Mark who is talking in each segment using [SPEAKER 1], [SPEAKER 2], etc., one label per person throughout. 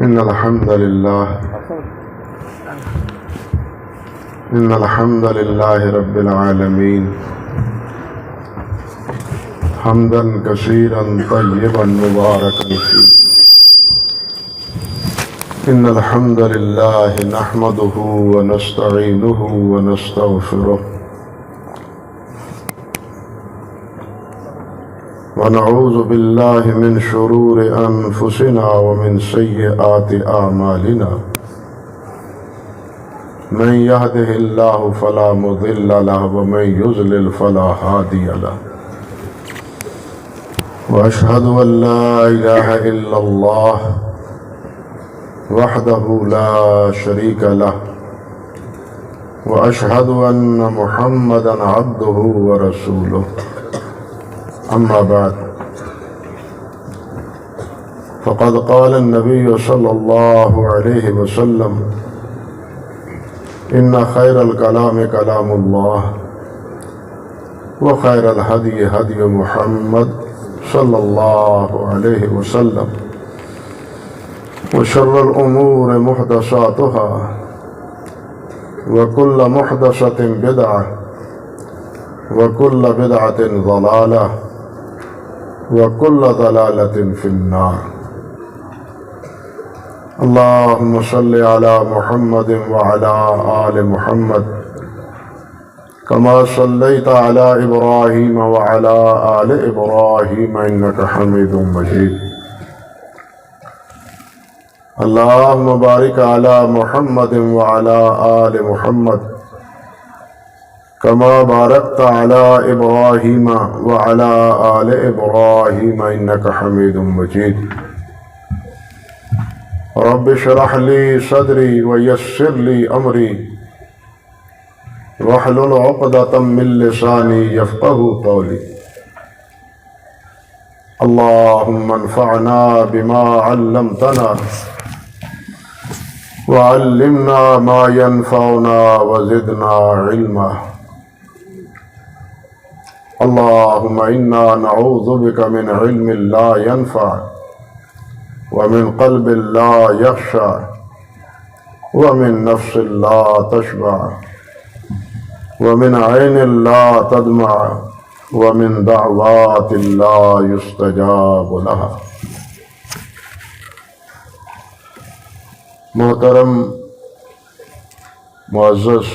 [SPEAKER 1] إن الحمد لله رب العالمين حمدا كثيرا طيبا مباركا فيه. إن الحمد لله نحمده ونستعينه ونستغفره ونعوذ بالله من شرور أنفسنا ومن سيئات أعمالنا. من يهده الله فلا مضل له ومن يضلل فلا هادي له. وأشهد أن لا إله إلا الله وحده لا شريك له وأشهد أن محمدا عبده ورسوله. أما بعد فقد قال النبي صلى الله عليه وسلم: إن خير الكلام كلام الله وخير الهدي هدي محمد صلى الله عليه وسلم وشر الأمور محدثاتها وكل محدثة بدعة وكل بدعة ضلالة وكل ضلالة في النار. اللهم صل على محمد وعلى آل محمد كما صليت على إبراهيم وعلى آل إبراهيم إنك حميد مجيد. اللهم بارك على محمد وعلى آل محمد كما باركت على إبراهيم وعلى آل إبراهيم إنك حميد مجيد. رب اشرح لي صدري ويسر لي أمري واحلل عقدة من لساني يفقهوا قولي. اللهم انفعنا بما علمتنا وعلمنا ما ينفعنا وزدنا علما. اللهم إنا نعوذ بك من علم لا ينفع ومن قلب لا يخشع ومن نفس لا تشبع ومن عين لا تدمع ومن دعوات لا يستجاب لها. محترم معزز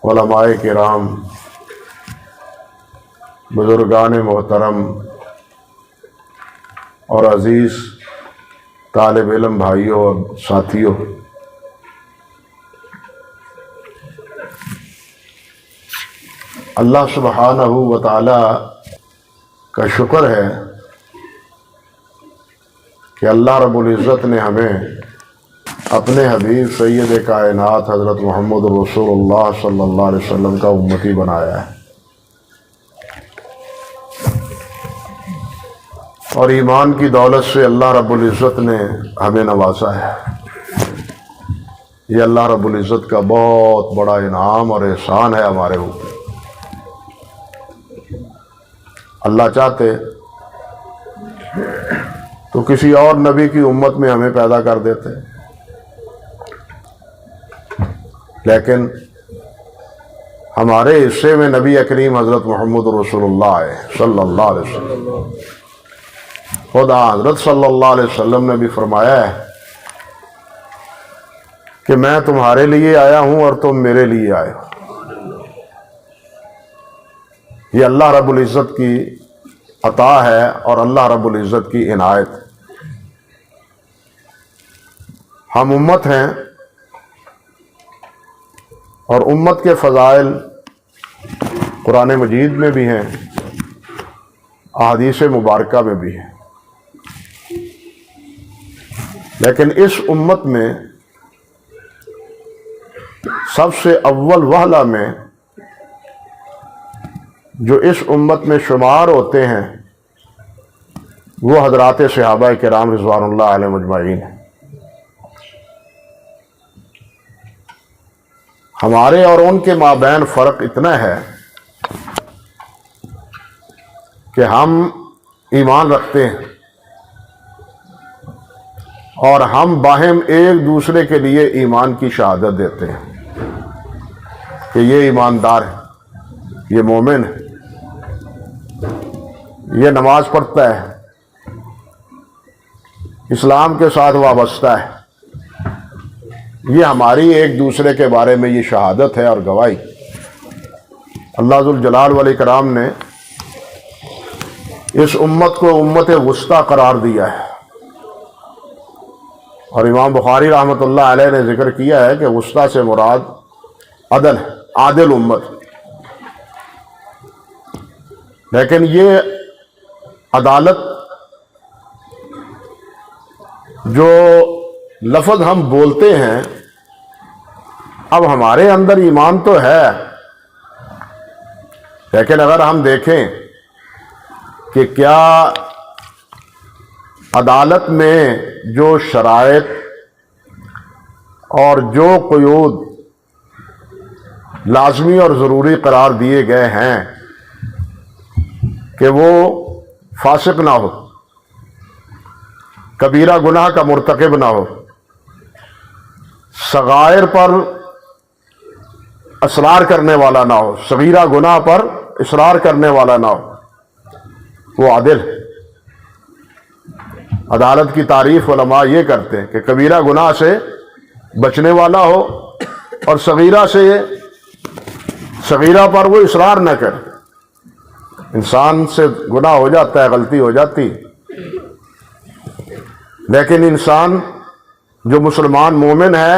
[SPEAKER 1] علماء کرام، بزرگان محترم اور عزیز طالب علم بھائیوں اور ساتھیوں، اللہ سبحانہ و تعالی کا شکر ہے کہ اللہ رب العزت نے ہمیں اپنے حبیب سید کائنات حضرت محمد رسول اللہ صلی اللہ علیہ وسلم کا امتی بنایا ہے، اور ایمان کی دولت سے اللہ رب العزت نے ہمیں نوازا ہے۔ یہ اللہ رب العزت کا بہت بڑا انعام اور احسان ہے ہمارے اوپر۔ اللہ چاہتے تو کسی اور نبی کی امت میں ہمیں پیدا کر دیتے، لیکن ہمارے حصے میں نبی کریم حضرت محمد رسول اللہ صلی اللہ علیہ وسلم۔ خدا حضرت صلی اللہ علیہ وسلم نے بھی فرمایا ہے کہ میں تمہارے لیے آیا ہوں اور تم میرے لیے آئے ہو۔ یہ اللہ رب العزت کی عطا ہے اور اللہ رب العزت کی عنایت۔ ہم امت ہیں اور امت کے فضائل قرآن مجید میں بھی ہیں، احادیث مبارکہ میں بھی ہیں، لیکن اس امت میں سب سے اول وہلہ میں جو اس امت میں شمار ہوتے ہیں وہ حضرات صحابہ کرام رضوان اللہ علیہم اجمعین ہیں۔ ہمارے اور ان کے مابین فرق اتنا ہے کہ ہم ایمان رکھتے ہیں اور ہم باہم ایک دوسرے کے لیے ایمان کی شہادت دیتے ہیں کہ یہ ایماندار ہے، یہ مومن ہے، یہ نماز پڑھتا ہے، اسلام کے ساتھ وابستہ ہے۔ یہ ہماری ایک دوسرے کے بارے میں یہ شہادت ہے اور گواہی۔ اللہ ذوالجلال والاکرام نے اس امت کو امت وسطیٰ قرار دیا ہے، اور امام بخاری رحمۃ اللہ علیہ نے ذکر کیا ہے کہ وسطیٰ سے مراد عدل، عادل امت۔ لیکن یہ عدالت جو لفظ ہم بولتے ہیں، اب ہمارے اندر ایمان تو ہے، لیکن اگر ہم دیکھیں کہ کیا عدالت میں جو شرائط اور جو قیود لازمی اور ضروری قرار دیے گئے ہیں کہ وہ فاسق نہ ہو، کبیرہ گناہ کا مرتکب نہ ہو، صغائر پر اصرار کرنے والا نہ ہو، صغیرہ گناہ پر اصرار کرنے والا نہ ہو، وہ عادل۔ عدالت کی تعریف علماء یہ کرتے ہیں کہ کبیرہ گناہ سے بچنے والا ہو اور صغیرہ پر وہ اصرار نہ کرے۔ انسان سے گناہ ہو جاتا ہے، غلطی ہو جاتی، لیکن انسان جو مسلمان مومن ہے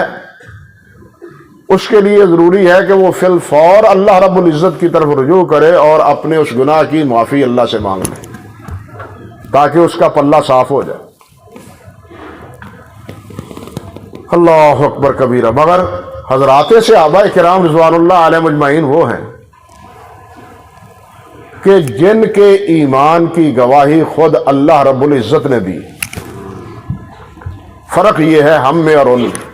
[SPEAKER 1] اس کے لیے ضروری ہے کہ وہ فی الفور اللہ رب العزت کی طرف رجوع کرے اور اپنے اس گناہ کی معافی اللہ سے مانگ لے تاکہ اس کا پلہ صاف ہو جائے۔ اللہ اکبر کبیرہ۔ مگر حضرات صحابہ کرام رضوان اللہ علیہ مجمعین وہ ہیں کہ جن کے ایمان کی گواہی خود اللہ رب العزت نے دی۔ فرق یہ ہے ہم میں اور ان میں۔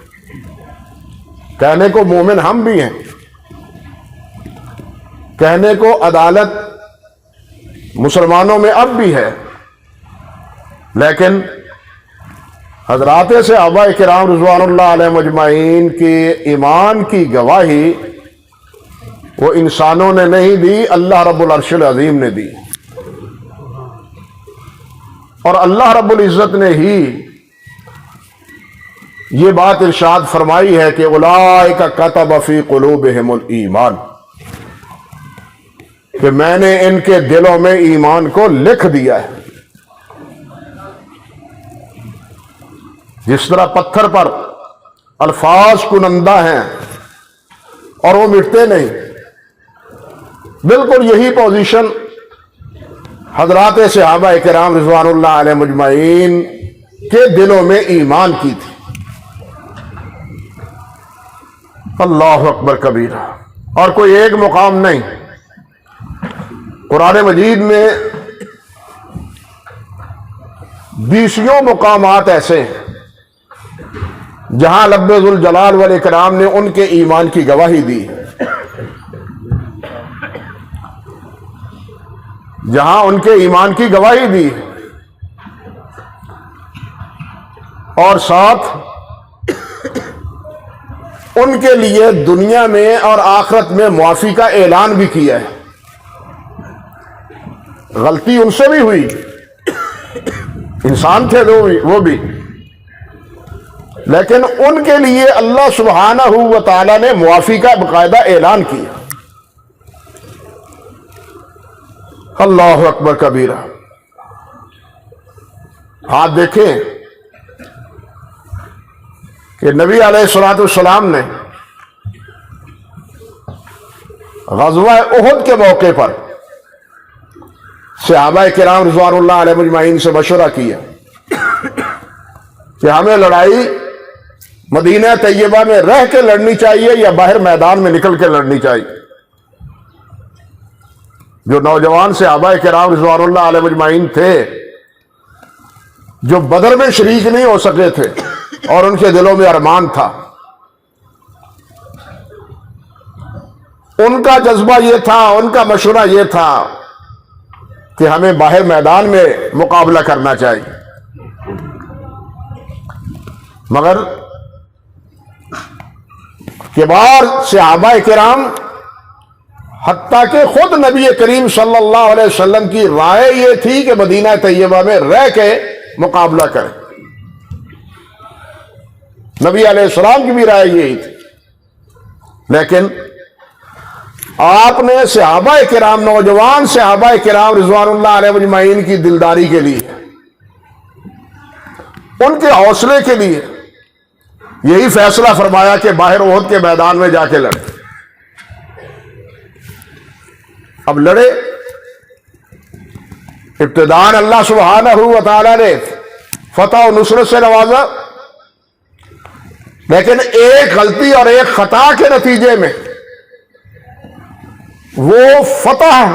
[SPEAKER 1] کہنے کو مومن ہم بھی ہیں، کہنے کو عدالت مسلمانوں میں اب بھی ہے، لیکن حضرات صحابہ کرام رضوان اللہ علیہ مجمعین کی ایمان کی گواہی وہ انسانوں نے نہیں دی، اللہ رب العرش العظیم نے دی۔ اور اللہ رب العزت نے ہی یہ بات ارشاد فرمائی ہے کہ اولئک کتب فی قلوبہم الایمان، کہ میں نے ان کے دلوں میں ایمان کو لکھ دیا ہے۔ جس طرح پتھر پر الفاظ کنندہ ہیں اور وہ مٹتے نہیں، بالکل یہی پوزیشن حضرات صحابہ کرام رضوان اللہ علیہ مجمعین کے دلوں میں ایمان کی تھی۔ اللہ اکبر کبیرہ۔ اور کوئی ایک مقام نہیں، قرآن مجید میں 20 مقامات ایسے ہیں جہاں رب ذوالجلال والاکرام نے ان کے ایمان کی گواہی دی، جہاں ان کے ایمان کی گواہی دی، اور ساتھ ان کے لیے دنیا میں اور آخرت میں معافی کا اعلان بھی کیا ہے۔ غلطی ان سے بھی ہوئی، انسان تھے وہ بھی، لیکن ان کے لیے اللہ سبحانہ و تعالی نے معافی کا باقاعدہ اعلان کیا۔ اللہ اکبر کبیرہ۔ آپ دیکھیں کہ نبی علیہ الصلوۃ والسلام نے غزوہ احد کے موقع پر صحابہ کرام رضوان اللہ علیہ مجمعین سے مشورہ کیا کہ ہمیں لڑائی مدینہ طیبہ میں رہ کے لڑنی چاہیے یا باہر میدان میں نکل کے لڑنی چاہیے۔ جو نوجوان صحابہ کرام رضوان اللہ علیہ مجمعین تھے جو بدر میں شریک نہیں ہو سکے تھے اور ان کے دلوں میں ارمان تھا، ان کا جذبہ یہ تھا، ان کا مشورہ یہ تھا کہ ہمیں باہر میدان میں مقابلہ کرنا چاہیے۔ مگر کبار صحابہ کرام حتیٰ کہ خود نبی کریم صلی اللہ علیہ وسلم کی رائے یہ تھی کہ مدینہ طیبہ میں رہ کے مقابلہ کریں. نبی علیہ السلام کی بھی رائے یہی تھی، لیکن آپ نے صحابہ کرام، نوجوان صحابہ کرام رضوان اللہ علیہ اجمعین کی دلداری کے لیے، ان کے حوصلے کے لیے یہی فیصلہ فرمایا کہ باہر احد کے میدان میں جا کے لڑیں. اب لڑے. ابتداءً اللہ سبحانہ و تعالی نے فتح و نصرت سے نوازا، لیکن ایک غلطی اور ایک خطا کے نتیجے میں وہ فتح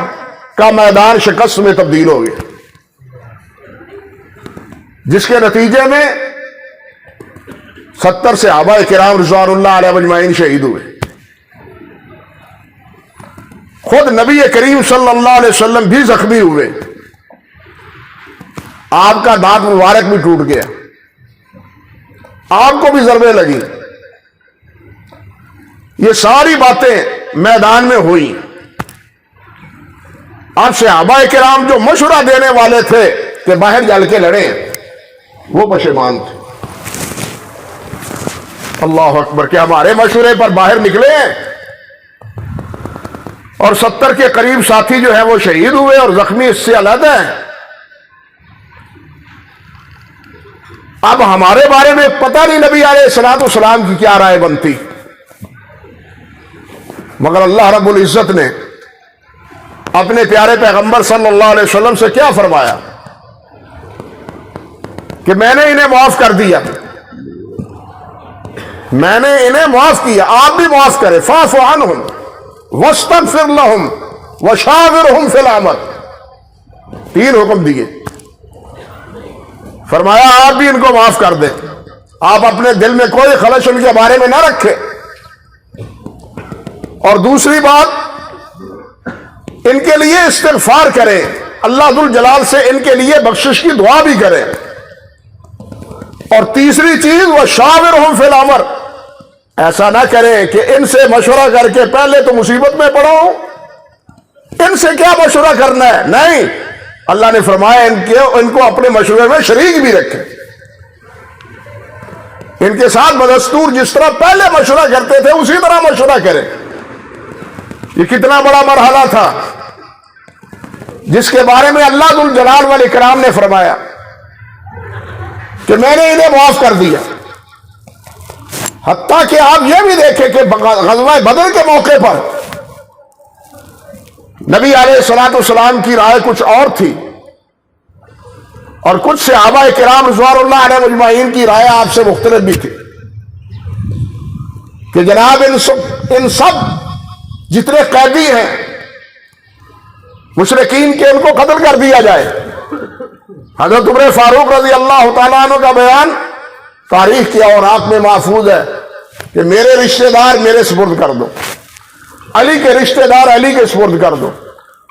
[SPEAKER 1] کا میدان شکست میں تبدیل ہو گیا، جس کے نتیجے میں 70 صحابہ کرام رضوان اللہ علیہ اجمعین شہید ہوئے. خود نبی کریم صلی اللہ علیہ وسلم بھی زخمی ہوئے، آپ کا دانت مبارک بھی ٹوٹ گیا، آپ کو بھی ضربیں لگی. یہ ساری باتیں میدان میں ہوئی. اب صحابہ کرام جو مشورہ دینے والے تھے کہ باہر جل کے لڑیں، وہ پشیمان تھے. اللہ اکبر، کہ ہمارے مشورے پر باہر نکلے اور 70 کے قریب ساتھی جو ہے وہ شہید ہوئے اور زخمی اس سے علیحدہ ہیں. اب ہمارے بارے میں پتہ نہیں نبی علیہ الصلوۃ والسلام کی کیا رائے بنتی، مگر اللہ رب العزت نے اپنے پیارے پیغمبر صلی اللہ علیہ وسلم سے کیا فرمایا کہ میں نے انہیں معاف کر دیا، میں نے انہیں معاف کیا، آپ بھی معاف کریں. فاعف عنہم واستغفر لہم وشاورہم فی الامر. 3 حکم دیے. فرمایا آپ بھی ان کو معاف کر دیں، آپ اپنے دل میں کوئی خلش ان کے بارے میں نہ رکھیں. اور دوسری بات، ان کے لیے استغفار کریں، اللہ ذوالجلال سے ان کے لیے بخشش کی دعا بھی کریں. اور تیسری چیز، وشاورہم فی الامر، ایسا نہ کریں کہ ان سے مشورہ کر کے پہلے تو مصیبت میں پڑا ہوں، ان سے کیا مشورہ کرنا ہے. نہیں، اللہ نے فرمایا ان کو اپنے مشورے میں شریک بھی رکھیں، ان کے ساتھ بدستور جس طرح پہلے مشورہ کرتے تھے اسی طرح مشورہ کریں. یہ کتنا بڑا مرحلہ تھا جس کے بارے میں اللہ ذوالجلال والاکرام نے فرمایا کہ میں نے انہیں معاف کر دیا. حتیٰ کہ آپ یہ بھی دیکھیں کہ غزوہ بدر کے موقع پر نبی علیہ الصلوۃ والسلام کی رائے کچھ اور تھی، اور کچھ صحابہ کرام رضوان اللہ علیہ اجمعین کی رائے آپ سے مختلف بھی تھی کہ جناب ان سب جتنے قیدی ہیں مشرکین کے، ان کو قتل کر دیا جائے. حضرت عمر فاروق رضی اللہ تعالیٰ عنہ کا بیان تاریخ کے اوراق میں محفوظ ہے کہ میرے رشتہ دار میرے سپرد کر دو، علی کے رشتہ دار علی کے سپرد کر دو،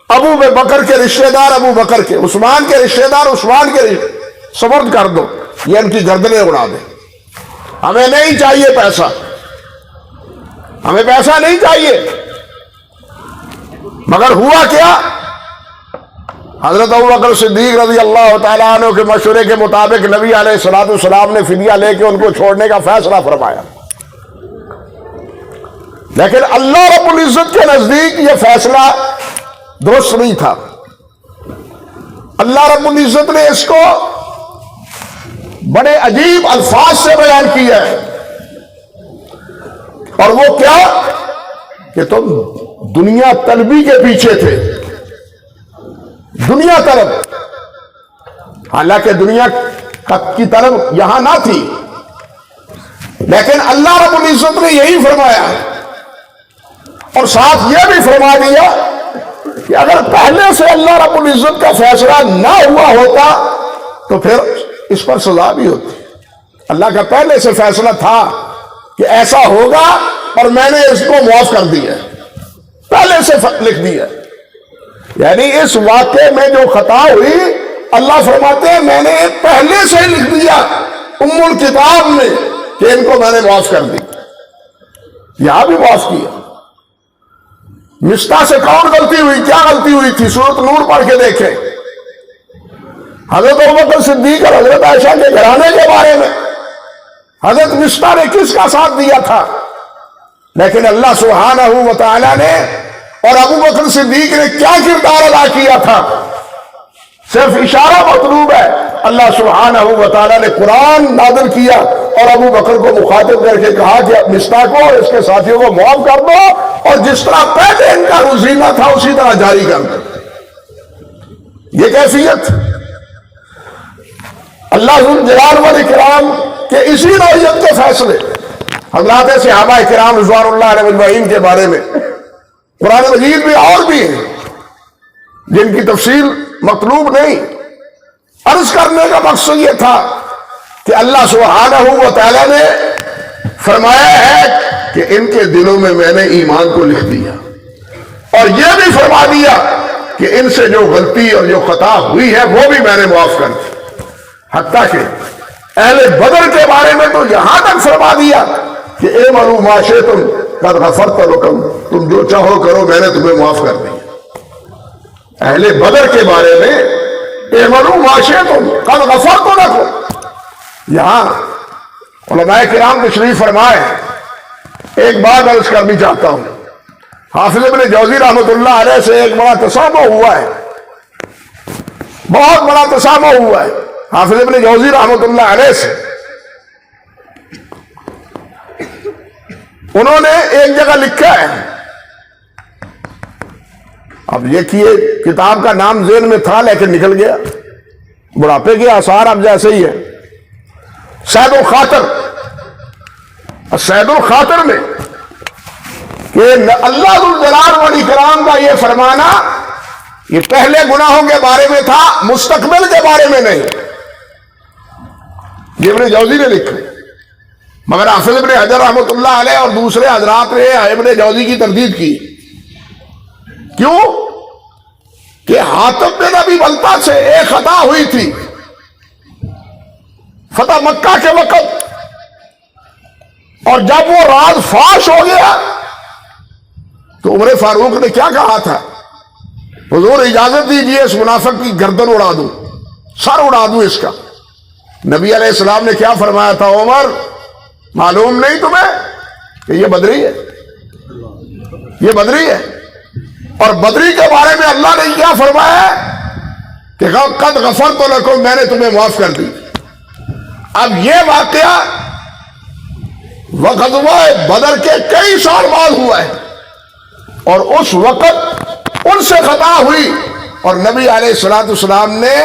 [SPEAKER 1] ابو بکر کے رشتہ دار ابو بکر کے، عثمان کے رشتہ دار عثمان کے سپرد کر دو، یہ ان کی گردنیں اڑا دیں. ہمیں نہیں چاہیے پیسہ، ہمیں پیسہ نہیں چاہیے. مگر ہوا کیا؟ حضرت ابوبکر صدیق رضی اللہ تعالیٰ عنہ کے مشورے کے مطابق نبی علیہ الصلوۃ والسلام نے فدیہ لے کے ان کو چھوڑنے کا فیصلہ فرمایا. لیکن اللہ رب العزت کے نزدیک یہ فیصلہ درست نہیں تھا. اللہ رب العزت نے اس کو بڑے عجیب الفاظ سے بیان کیا ہے، اور وہ کیا کہ تم دنیا طلبی کے پیچھے تھے، دنیا طلب. حالانکہ دنیا کی طلب یہاں نہ تھی، لیکن اللہ رب العزت نے یہی فرمایا، اور ساتھ یہ بھی فرما دیا کہ اگر پہلے سے اللہ رب العزت کا فیصلہ نہ ہوا ہوتا تو پھر اس پر سزا بھی ہوتی. اللہ کا پہلے سے فیصلہ تھا کہ ایسا ہوگا، اور میں نے اس کو معاف کر دیا، پہلے سے لکھ دیا. یعنی اس واقعے میں جو خطا ہوئی، اللہ فرماتے ہیں میں نے پہلے سے لکھ دیا ام الکتاب میں کہ ان کو میں نے معاف کر دی، یہاں بھی معاف کیا۔ مصطح سے کون غلطی ہوئی، کیا غلطی ہوئی تھی؟ سورۃ نور پڑھ کے دیکھیں، حضرت ابوبکر صدیق اور حضرت عائشہ کے گھرانے کے بارے میں حضرت مصطح نے کس کا ساتھ دیا تھا، لیکن اللہ سبحانہ و تعالی نے اور ابوبکر صدیق نے کیا کردار ادا کیا تھا؟ صرف اشارہ مطلوب ہے۔ اللہ سبحانہ و تعالی نے قرآن نازل کیا اور ابو بکر کو مخاطب کر کے کہا کہ مصطح کو اور اس کے ساتھیوں کو معاف کر دو، اور جس طرح پہلے ان کا روزینہ تھا اسی طرح جاری کر دو۔ یہ کیفیت اللہ ذوالجلال والاکرام کے اسی نوعیت کے فیصلے حضرات صحابہ کرام رضوان اللہ علیہ اجمعین کے بارے میں قرآن مجید میں اور بھی ہیں جن کی تفصیل مطلوب نہیں۔ عرض کرنے کا مقصد یہ تھا کہ اللہ سبحانہ و تعالی نے فرمایا ہے کہ ان کے دلوں میں میں نے ایمان کو لکھ دیا، اور یہ بھی فرما دیا کہ ان سے جو غلطی اور جو خطا ہوئی ہے وہ بھی میں نے معاف کر دی۔ حتیٰ کہ اہل بدر کے بارے میں تو یہاں تک فرما دیا کہ اعملوا ما شئتم قد غفرت لکم، تم جو چاہو کرو میں نے تمہیں معاف کر دیا۔ اہل بدر کے بارے میں اعملوا ما شئتم قد غفرت لکم، یہاں علماء کرام تشریف فرمائے۔ ایک بات عرض کرنی چاہتا ہوں، حافظ ابن جوزی رحمۃ اللہ علیہ سے ایک بڑا تسامح ہوا ہے، بہت بڑا تسامح ہوا ہے حافظ ابن جوزی رحمۃ اللہ علیہ سے۔ انہوں نے ایک جگہ لکھا ہے، اب یہ کیے کتاب کا نام ذہن میں تھا لیکن نکل گیا، بڑھاپے کے آثار اب جیسے ہی ہے۔ سید الخاطر، سید الخاطر میں کہ اللہ ذوالجلال والاکرام کا یہ فرمانا یہ پہلے گناہوں کے بارے میں تھا، مستقبل کے بارے میں نہیں، یہ ابن جوزی نے لکھا۔ مگر حافظ ابن حجر رحمۃ اللہ علیہ اور دوسرے حضرات نے ابن جوزی کی تردید کی۔ کیوں؟ کہ حاتب بن ابی بلتہ سے ایک خطا ہوئی تھی فتح مکہ کے وقت، اور جب وہ راز فاش ہو گیا تو عمر فاروق نے کیا کہا تھا؟ حضور اجازت دیجیے اس منافق کی گردن اڑا دوں، سر اڑا دوں اس کا۔ نبی علیہ السلام نے کیا فرمایا تھا؟ عمر معلوم نہیں تمہیں کہ یہ بدری ہے، یہ بدری ہے۔ اور بدری کے بارے میں اللہ نے کیا فرمایا کہ قد غفرت لکم، میں نے تمہیں معاف کر دی۔ اب یہ واقعہ غزوہ بدر کے کئی سال بعد ہوا ہے، اور اس وقت ان سے خطا ہوئی، اور نبی علیہ الصلوۃ والسلام نے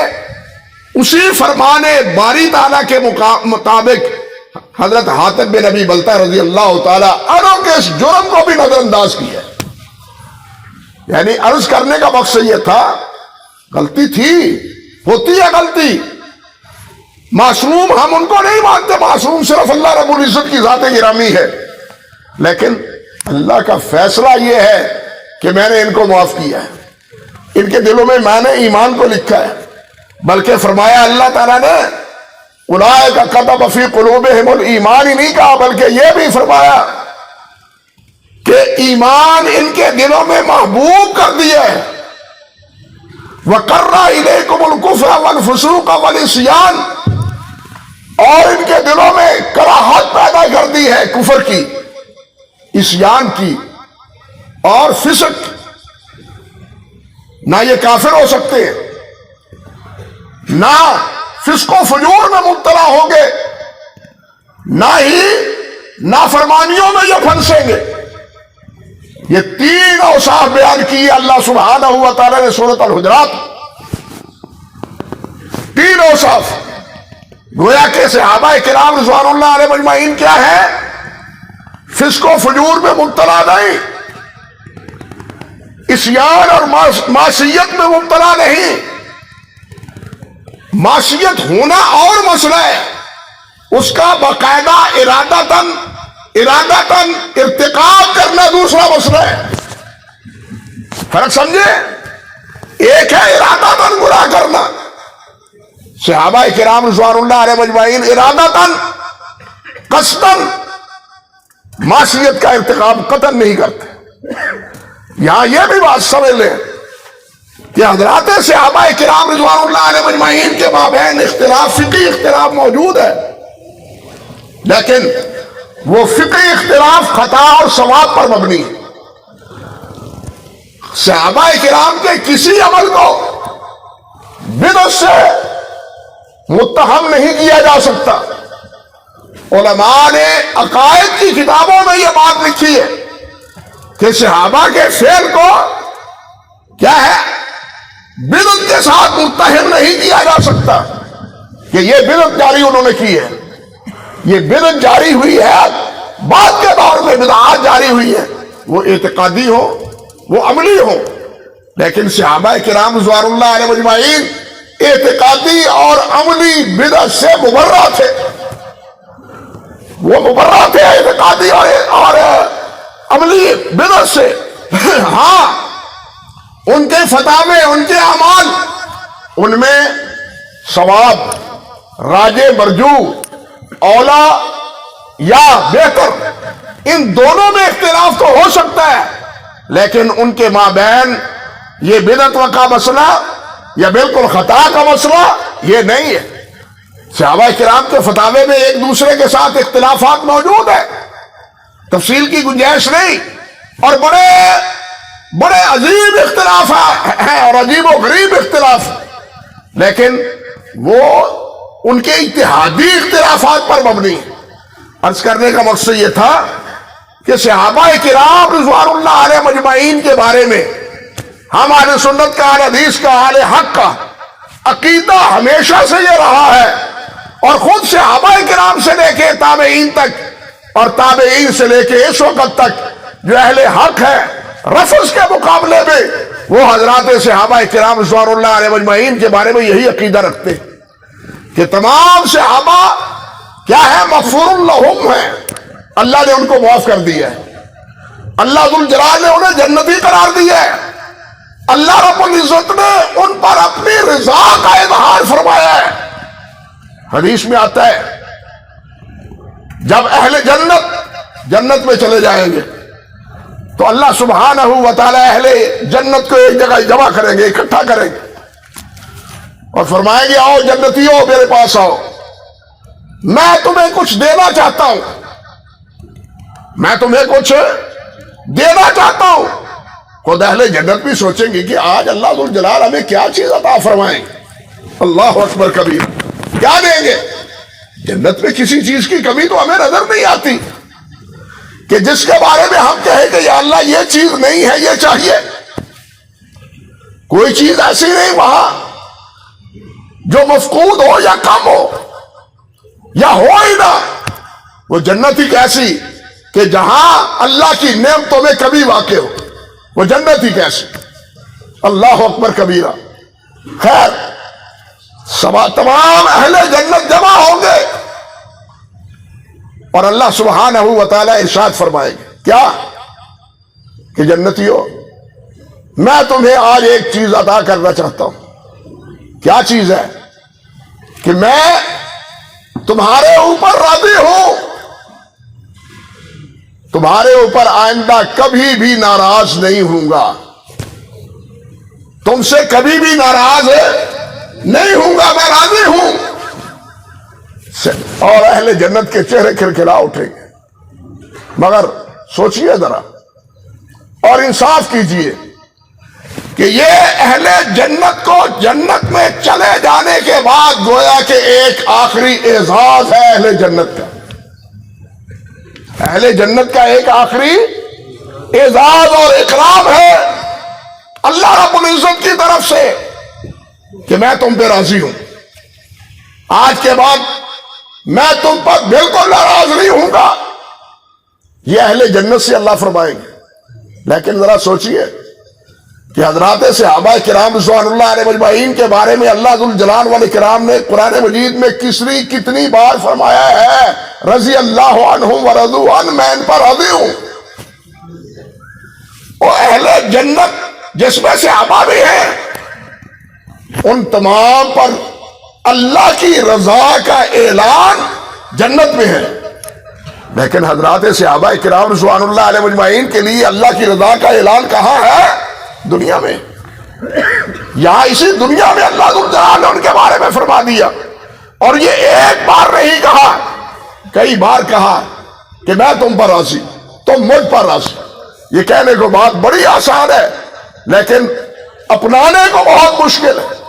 [SPEAKER 1] اسی فرمان باری تعالیٰ کے مطابق حضرت حاتب بن ابی بلتہ رضی اللہ تعالی عنہ کے اس جرم کو بھی نظر انداز کیا۔ یعنی عرض کرنے کا مقصد یہ تھا، غلطی تھی، ہوتی ہے غلطی، معصوم ہم ان کو نہیں مانتے، معصوم صرف اللہ رب العزت کی ذات گرامی ہے، لیکن اللہ کا فیصلہ یہ ہے کہ میں نے ان کو معاف کیا ہے، ان کے دلوں میں میں نے ایمان کو لکھا ہے۔ بلکہ فرمایا اللہ تعالیٰ نے اولئک کتب فی قلوبہم الایمان ہی نہیں کہا، بلکہ یہ بھی فرمایا کہ ایمان ان کے دلوں میں محبوب کر دیا ہے۔ وَقَرَّ إِلَيْكُمُ الْكُفْرَ وَالْفُسُوقَ وَالْعِصْيَانَ، اور ان کے دلوں میں کراہت پیدا کر دی ہے کفر کی، عصیان کی اور فسق۔ نہ یہ کافر ہو سکتے ہیں، نہ فسق و فجور میں مبتلا ہوں گے، نہ ہی نافرمانیوں میں یہ پھنسیں گے۔ یہ تین اوصاف بیان کی اللہ سبحانہ و تعالی نے سورۃ الحجرات، تین اوصاف۔ گویا کہ صحابہ کرام رضوان اللہ علیہ اجمعین کیا ہے؟ فسق و فجور میں مبتلا نہیں، عصیان اور معصیت میں مبتلا نہیں۔ معصیت ہونا اور مسئلہ ہے، اس کا باقاعدہ ارادتاً ارتکاب کرنا دوسرا مسئلہ ہے۔ فرق سمجھے؟ ایک ہے ارادتاً گناہ کرنا، صحابہ کرام رضوان اللہ علیہ مجمعین ارادتاً قصداً معصیت کا ارتکاب قطعاً نہیں کرتے۔ یہاں یہ بھی بات سمجھ لیں کہ حضرات صحابہ کرام رضوان اللہ علیہ مجمعین کے مابین اختلاف، فقہی اختلاف موجود ہے، لیکن وہ فقہی اختلاف خطا اور صواب پر مبنی ہے۔ صحابہ کرام کے کسی عمل کو بدعت سے متہم نہیں کیا جا سکتا۔ علماء نے عقائد کی کتابوں میں یہ بات لکھی ہے کہ صحابہ کے فعل کو کیا ہے، بدعت کے ساتھ متہم نہیں کیا جا سکتا کہ یہ بدعت جاری انہوں نے کی ہے۔ یہ بدعت جاری ہوئی ہے، بعد کے دور میں بدعات جاری ہوئی ہے، وہ اعتقادی ہو وہ عملی ہو، لیکن صحابہ کرام رضوان اللہ علیہ مجمعین اعتقادی اور عملی بدعت سے مبرہ تھے۔ وہ مبرہ تھے اعتقادی اور عملی بدعت سے۔ ہاں، ان کے فتاوے، ان کے اعمال، ان میں ثواب، راجع مرجو، اولا یا بہتر، ان دونوں میں اختلاف تو ہو سکتا ہے، لیکن ان کے مابین یہ بدعت کا مسئلہ یا بالکل خطا کا مسئلہ یہ نہیں ہے۔ صحابہ کرام کے فتاوے میں ایک دوسرے کے ساتھ اختلافات موجود ہے، تفصیل کی گنجائش نہیں، اور بڑے عجیب اختلاف ہیں اور عجیب و غریب اختلاف، لیکن وہ ان کے اتحادی اختلافات پر مبنی ہے۔ عرض کرنے کا مقصد یہ تھا کہ صحابہ کرام رضوان اللہ علیہ مجمعین کے بارے میں ہم اہل سنت کا، اہل حدیث کا، اہل حق کا عقیدہ ہمیشہ سے یہ رہا ہے، اور خود صحابہ کرام سے لے کے تابعین تک اور تابعین سے لے کے اس وقت تک جو اہل حق ہے رفض کے مقابلے میں وہ حضرات صحابہ کرام رضوان اللہ علیہ مجمعین کے بارے میں یہی عقیدہ رکھتے کہ تمام صحابہ کیا ہے، مغفور لہم ہیں، اللہ نے ان کو معاف کر دیا ہے، اللہ ذوالجلال نے انہیں جنتی قرار دیا ہے، اللہ رب العزت نے ان پر اپنی رضا کا اظہار فرمایا ہے۔ حدیث میں آتا ہے جب اہل جنت میں چلے جائیں گے تو اللہ سبحانہ و تعالی اہل جنت کو ایک جگہ جمع کریں گے، اکٹھا کریں گے اور فرمائیں گے آؤ جنتیوں میرے پاس آؤ، میں تمہیں کچھ دینا چاہتا ہوں، میں تمہیں کچھ دینا چاہتا ہوں۔ خود اہل جنت بھی سوچیں گے کہ آج اللہ ذوالجلال ہمیں کیا چیز عطا فرمائیں گے، اللہ اکبر کبیر، کیا دیں گے؟ جنت میں کسی چیز کی کمی تو ہمیں نظر نہیں آتی کہ جس کے بارے میں ہم کہیں کہ یا اللہ یہ چیز نہیں ہے، یہ چاہیے۔ کوئی چیز ایسی نہیں وہاں جو مفقود ہو یا کم ہو یا ہو ہی نہ۔ وہ جنت ہی کیسی کہ جہاں اللہ کی نعمتوں میں کمی واقع ہو، وہ جنت ہی کیسی، اللہ اکبر کبیرہ۔ خیر، تمام اہل جنت جمع ہوں گے اور اللہ سبحانہ و تعالی ارشاد فرمائے گا کیا کہ جنتیوں، میں تمہیں آج ایک چیز عطا کرنا چاہتا ہوں۔ کیا چیز ہے؟ کہ میں تمہارے اوپر راضی ہوں، تمہارے اوپر آئندہ کبھی بھی ناراض نہیں ہوں گا، تم سے کبھی بھی ناراض نہیں ہوں گا، میں راضی ہوں۔ اور اہل جنت کے چہرے کھلکھلا اٹھیں گے۔ مگر سوچئے ذرا اور انصاف کیجئے کہ یہ اہل جنت کو جنت میں چلے جانے کے بعد گویا کہ ایک آخری اعزاز ہے اہل جنت کا، اہل جنت کا ایک آخری اعزاز اور اکرام ہے اللہ رب العزت کی طرف سے کہ میں تم پہ راضی ہوں، آج کے بعد میں تم پر بالکل ناراض نہیں ہوں گا۔ یہ اہل جنت سے اللہ فرمائیں گے۔ لیکن ذرا سوچئے کہ حضرات صحابہ کرام رضوان اللہ علیہ مجمعین کے بارے میں اللہ ذوالجلال والاکرام نے قرآن مجید میں کتنی بار فرمایا ہے رضی اللہ عنہم ورضوا عنہ، میں ان پر راضی ہوں۔ اور اہل جنت جس میں صحابہ بھی ہیں، ان تمام پر اللہ کی رضا کا اعلان جنت میں ہے، لیکن حضرات صحابہ کرام رضوان اللہ علیہ مجمعین کے لیے اللہ کی رضا کا اعلان کہاں ہے؟ دنیا میں۔ یہاں اسی دنیا میں اللہ ذو الجلال نے ان کے بارے میں فرما دیا، اور یہ ایک بار نہیں کہا، کئی بار کہا کہ میں تم پر راضی، تم مجھ پر راضی۔ یہ کہنے کو بات بڑی آسان ہے، لیکن اپنانے کو بہت مشکل ہے،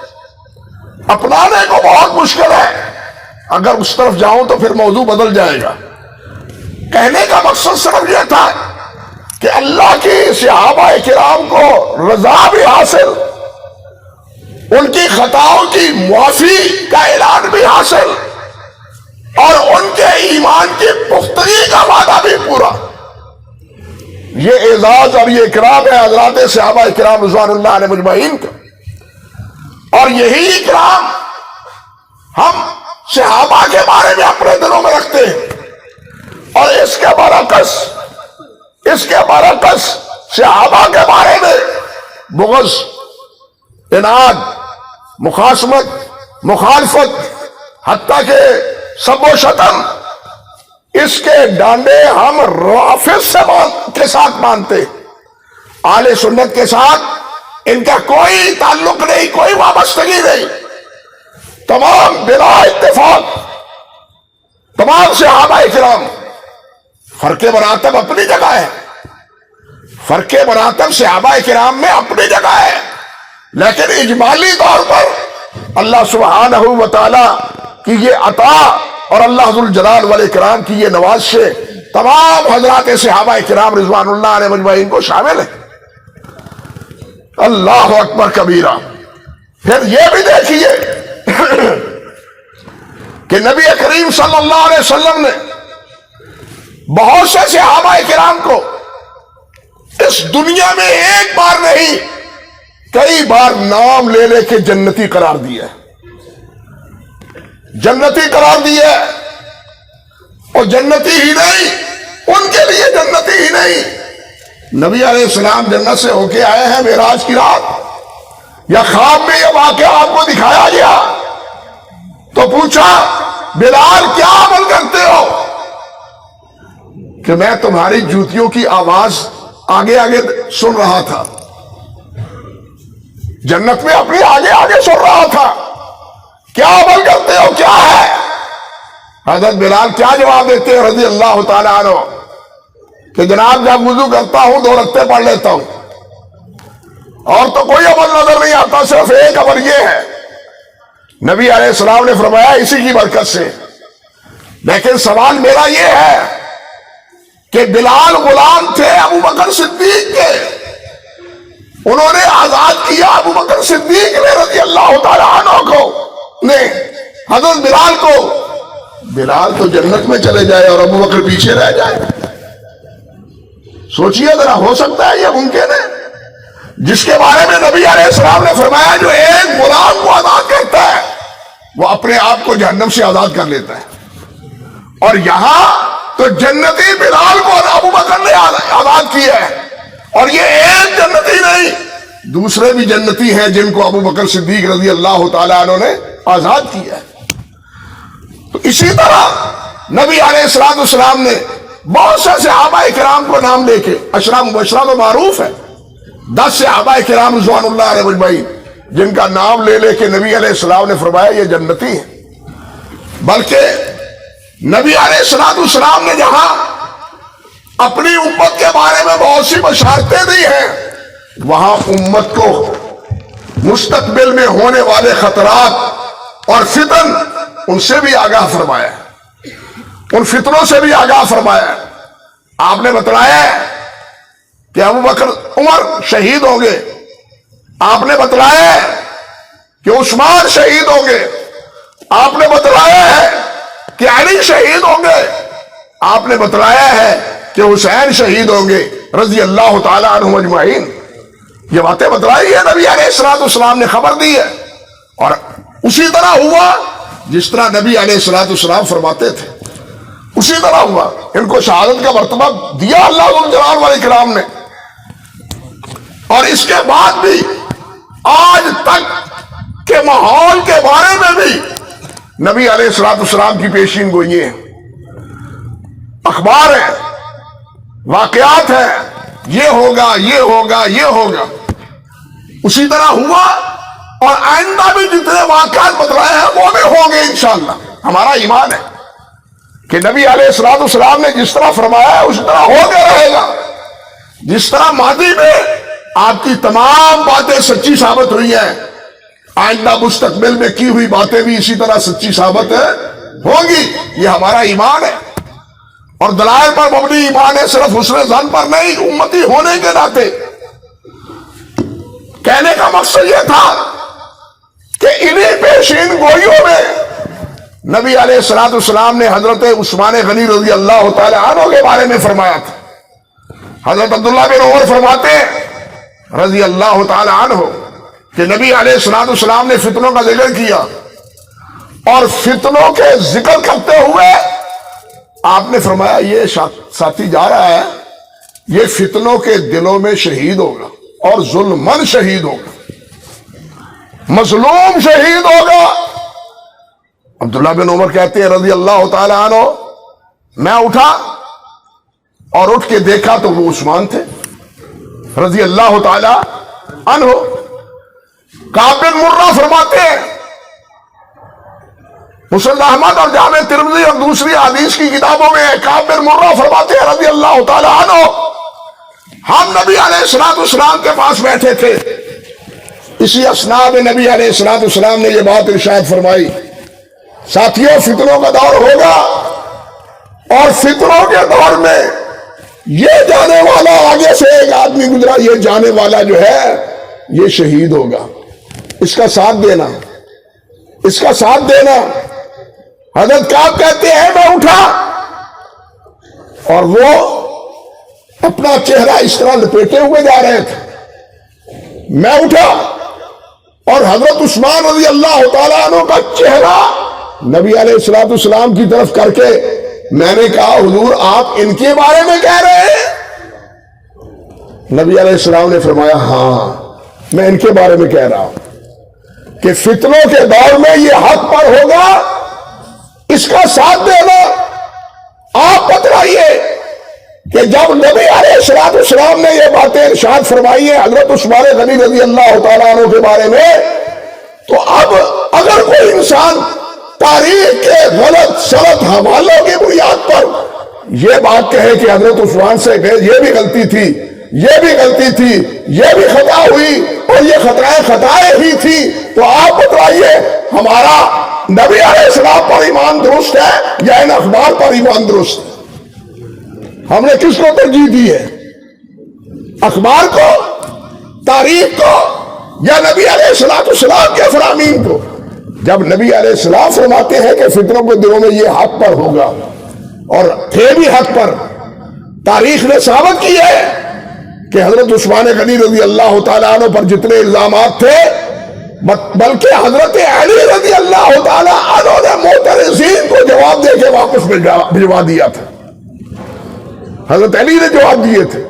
[SPEAKER 1] اپنانے کو بہت مشکل ہے۔ اگر اس طرف جاؤں تو پھر موضوع بدل جائے گا۔ کہنے کا مقصد صرف یہ تھا کہ اللہ کی صحابہ کرام کو رضا بھی حاصل، ان کی خطاؤں کی معافی کا اعلان بھی حاصل، اور ان کے ایمان کی پختگی کا وعدہ بھی پورا۔ یہ اعزاز اور یہ اکرام ہے حضرات صحابہ کرام رضوان اللہ علیہ مجمعین کا، اور یہی اکرام ہم صحابہ کے بارے میں اپنے دلوں میں رکھتے ہیں، اور اس کے برعکس صحابہ کے بارے میں بغض، عناد، مخاصمت، مخالفت، حتیٰ کہ سب و شتم، اس کے ڈانڈے ہم رافض کے ساتھ مانتے، اہل سنت کے ساتھ ان کا کوئی تعلق نہیں، کوئی وابستگی نہیں۔ تمام بلا اتفاق تمام صحابہ کرام، فرق مراتب اپنی جگہ ہے، فرق مراتب صحابہ کرام میں اپنی جگہ ہے، لیکن اجمالی طور پر اللہ سبحانہ و تعالی کی یہ عطا اور اللہ ذو الجلال والاکرام کی یہ نوازشیں تمام حضرات صحابہ کرام رضوان اللہ علیہ مجمعین کو شامل ہے۔ اللہ اکبر کبیرہ۔ پھر یہ بھی دیکھیے کہ نبی کریم صلی اللہ علیہ وسلم نے بہت سے صحابہ کرام کو اس دنیا میں ایک بار نہیں کئی بار نام لے لے کے جنتی قرار دیا، جنتی قرار دیا، اور جنتی ہی نہیں، ان کے لیے جنتی ہی نہیں، نبی علیہ السلام جنت سے ہو کے آئے ہیں معراج کی رات، یا خواب میں یہ واقعہ آپ کو دکھایا گیا تو پوچھا بلال کیا عمل کرتے ہو؟ کہ میں تمہاری جوتیوں کی آواز آگے آگے سن رہا تھا، جنت میں اپنی آگے آگے سن رہا تھا۔ کیا عمل کرتے ہو، کیا ہے؟ حضرت بلال کیا جواب دیتے ہیں رضی اللہ تعالیٰ عنہ کہ جناب جب وضو کرتا ہوں 2 رکعتیں پڑھ لیتا ہوں، اور تو کوئی عمل نظر نہیں آتا، صرف ایک عمل یہ ہے۔ نبی علیہ السلام نے فرمایا اسی کی برکت سے، لیکن سوال میرا یہ ہے کہ بلال غلام تھے ابو بکر صدیق کے، انہوں نے آزاد کیا ابو بکر صدیق نے رضی اللہ تعالیٰ عنہ کو نے حضرت بلال کو، بلال تو جنت میں چلے جائے اور ابو بکر پیچھے رہ جائے۔ سوچئے ذرا، ہو سکتا ہے یہ ممکن ہے؟ جس کے بارے میں نبی علیہ السلام نے فرمایا جو ایک غلام کو آزاد کرتا ہے وہ اپنے آپ کو جہنم سے آزاد کر لیتا ہے، اور یہاں تو جنتی بلال کو ابو بکر نے آزاد کیا ہے، اور یہ ایک جنتی نہیں، دوسرے بھی جنتی ہیں جن کو ابو بکر صدیق رضی اللہ تعالیٰ عنہ نے آزاد کیا ہے۔ تو اسی طرح نبی علیہ السلام نے بہت سے صحابہ کرام کو نام لے کے، عشرہ مبشرہ تو معروف ہے، 10 صحابہ کرام رضوان اللہ علیہ مجمعین جن کا نام لے لے کے نبی علیہ السلام نے فرمایا یہ جنتی ہیں۔ بلکہ نبی علیہ السلام نے جہاں اپنی امت کے بارے میں بہت سی بشارتیں دی ہیں، وہاں امت کو مستقبل میں ہونے والے خطرات اور فتن ان سے بھی آگاہ فرمایا، ان فتنوں سے بھی آگاہ فرمایا۔ آپ نے بتلایا کہ ابو بکر عمر شہید ہوں گے، آپ نے بتلایا ہے کہ عثمان شہید ہوں گے، آپ نے بتلایا ہے کہ علی شہید ہوں گے، آپ نے بتلایا ہے کہ حسین شہید ہوں گے رضی اللہ تعالیٰ عنہم اجمعین۔ یہ باتیں بتلائی ہے نبی علیہ السلام نے، خبر دی ہے، اور اسی طرح ہوا جس طرح نبی علیہ السلام فرماتے تھے، اسی طرح ہوا۔ ان کو شہادت کا مرتبہ دیا اللہ ذو الجلال والاکرام نے، اور اس کے بعد بھی آج تک کے ماحول کے بارے میں بھی نبی علیہ الصلوۃ والسلام کی پیشین گوئی ہیں، اخبار ہیں، واقعات ہیں، یہ ہوگا یہ ہوگا یہ ہوگا، اسی طرح ہوا، اور آئندہ بھی جتنے واقعات بتلائے ہیں وہ بھی ہوں گے انشاءاللہ۔ ہمارا ایمان ہے کہ نبی علیہ الصلوۃ والسلام نے جس طرح فرمایا ہے اسی طرح ہو کے رہے گا۔ جس طرح ماضی میں آپ کی تمام باتیں سچی ثابت ہوئی ہیں، آئندہ مستقبل میں کی ہوئی باتیں بھی اسی طرح سچی ثابت ہوں گی۔ یہ ہمارا ایمان ہے، اور دلائل پر مبنی ایمان ہے، صرف حسن ظن پر نہیں، امتی ہونے کے ناطے۔ کہنے کا مقصد یہ تھا کہ انہی پیشین گوئیوں میں نبی علیہ الصلوۃ والسلام نے حضرت عثمان غنی رضی اللہ تعالی عنہ کے بارے میں فرمایا تھا۔ حضرت عبداللہ بن عمر فرماتے ہیں رضی اللہ تعالی عنہ کہ نبی علیہ الصلوۃ والسلام نے فتنوں کا ذکر کیا، اور فتنوں کے ذکر کرتے ہوئے آپ نے فرمایا یہ ساتھی جا رہا ہے، یہ فتنوں کے دلوں میں شہید ہوگا، اور ظلمن شہید ہوگا، مظلوم شہید ہوگا۔ عبداللہ بن عمر کہتے ہیں رضی اللہ تعالی عنہ، میں اٹھا اور اٹھ کے دیکھا تو وہ عثمان تھے رضی اللہ تعالی عنہ۔ کعب بن مرہ فرماتے ہیں، مسند احمد اور جامع ترمذی اور دوسری حدیث کی کتابوں میں کعب بن مرہ فرماتے ہیں رضی اللہ تعالی عنہ، ہم نبی علیہ الصلوۃ والسلام کے پاس بیٹھے تھے، اسی اثناء میں نبی علیہ الصلوۃ والسلام نے یہ بات ارشاد فرمائی، ساتھیوں فتنوں کا دور ہوگا، اور فتنوں کے دور میں یہ جانے والا، آگے سے ایک آدمی گزرا، یہ جانے والا جو ہے یہ شہید ہوگا، اس کا ساتھ دینا، اس کا ساتھ دینا۔ حضرت کعب کہتے ہیں میں اٹھا، اور وہ اپنا چہرہ اس طرح لپیٹے ہوئے جا رہے تھے، میں اٹھا اور حضرت عثمان رضی اللہ تعالیٰ عنہ کا چہرہ نبی علیہ الصلوۃ والسلام کی طرف کر کے میں نے کہا حضور آپ ان کے بارے میں کہہ رہے ہیں؟ نبی علیہ السلام نے فرمایا ہاں میں ان کے بارے میں کہہ رہا ہوں کہ فتنوں کے دور میں یہ حق پر ہوگا، اس کا ساتھ دینا۔ آپ بتلائیے کہ جب نبی علیہ الصلوۃ والسلام نے یہ باتیں ارشاد فرمائی ہیں حضرت عثمان غنی رضی اللہ تعالیٰ عنہ کے بارے میں، تو اب اگر کوئی انسان تاریخ کے غلط سلط حوالوں کی بنیاد پر یہ بات کہے کہ حضرت عثمان سے یہ بھی غلطی تھی، یہ بھی غلطی تھی، یہ بھی خطا ہوئی، اور یہ خطائیں ہی تھی، تو آپ بتلائیے ہمارا نبی علیہ السلام پر ایمان درست ہے یا ان اخبار پر ایمان درست ہے؟ ہم نے کس کو ترجیح دی ہے، اخبار کو، تاریخ کو، یا نبی علیہ السلام کے فرامین کو؟ جب نبی علیہ السلام فرماتے ہیں کہ فتنوں کے دنوں میں یہ حق پر ہوگا، اور تھے بھی حق پر، تاریخ نے ثابت کی ہے کہ حضرت عثمان غنی رضی اللہ تعالیٰ عنہ پر جتنے الزامات تھے، بلکہ حضرت علی رضی اللہ تعالیٰ عنہ نے معترضین کو جواب دے کے واپس بھجوا دیا تھا۔ حضرت علی نے جواب دیے تھے،